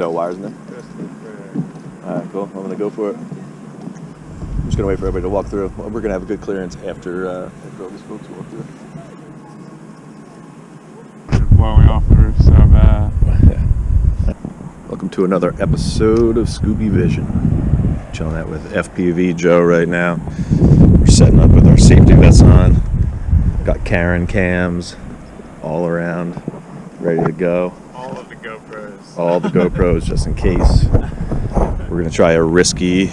no wires in there? Alright, cool. I'm going to go for it. I'm just going to wait for everybody to walk through. We're going to have a good clearance after all these folks walk through. It's blowing off the roof so bad. Welcome to another episode of Skuby Vision. Chilling out with FPV Joe right now. We're setting up with our safety vests on. Got Karen cams all around, ready to go. All of the GoPros. All the GoPros just in case. We're going to try a risky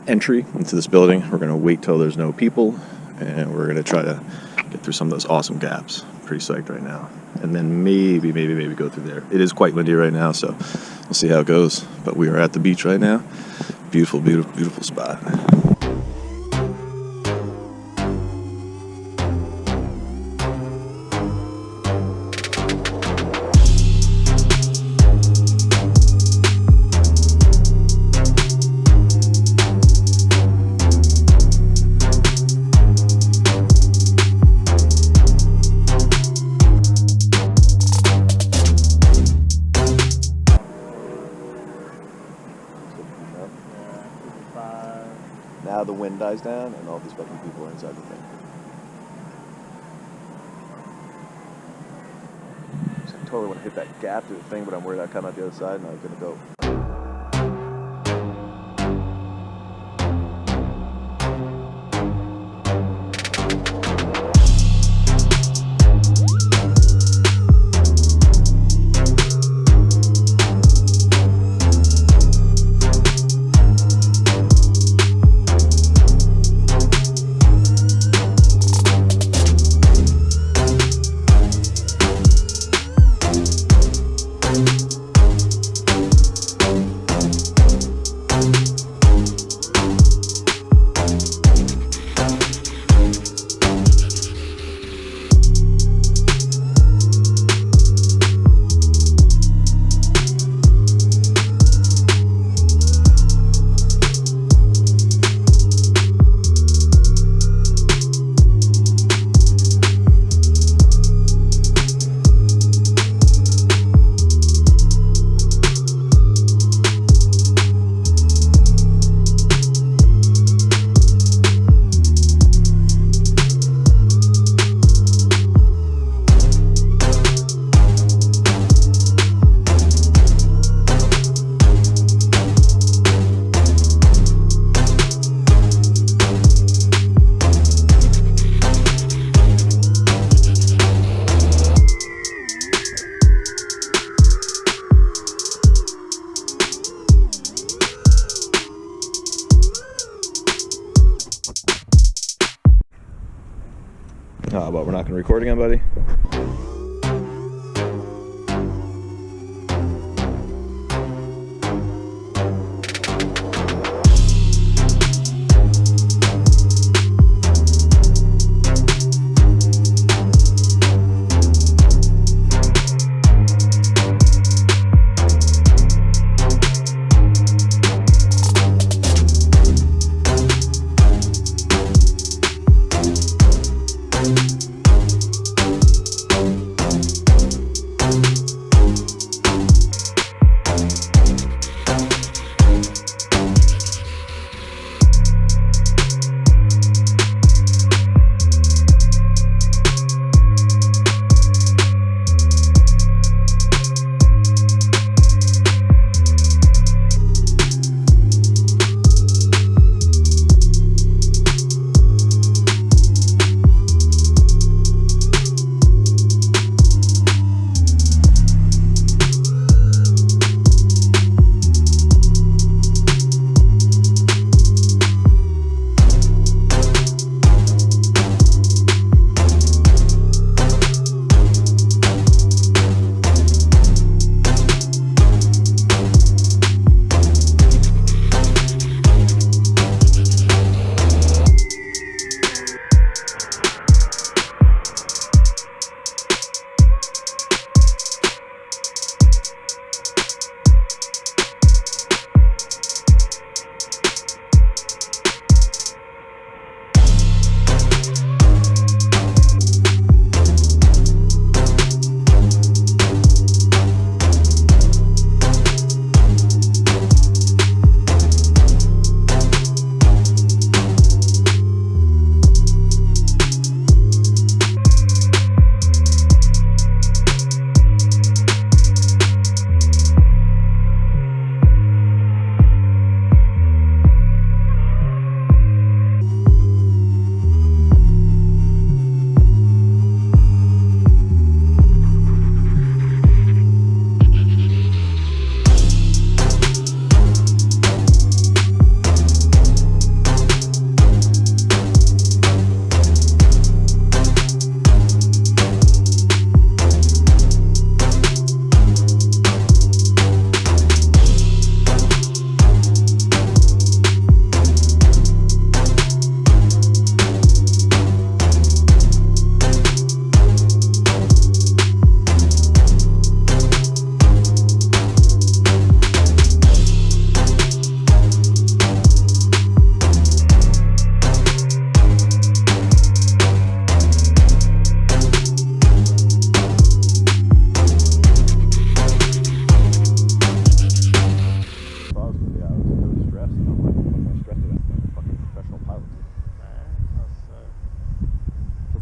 entry into this building. We're going to wait till there's no people, and we're going to try to get through some of those awesome gaps. Pretty psyched right now. And then maybe go through there. It is quite windy right now, so we'll see how it goes. But we are at the beach right now. Beautiful, beautiful, beautiful spot. Now the wind dies down and all these fucking people are inside the thing. So I totally want to hit that gap through the thing, but I'm worried I'll come out the other side and I'm going to go. But we're not going to record again, buddy.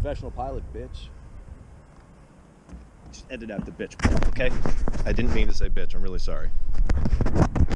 professional pilot, bitch. Just edit out the bitch part, okay? I didn't mean to say bitch. I'm really sorry.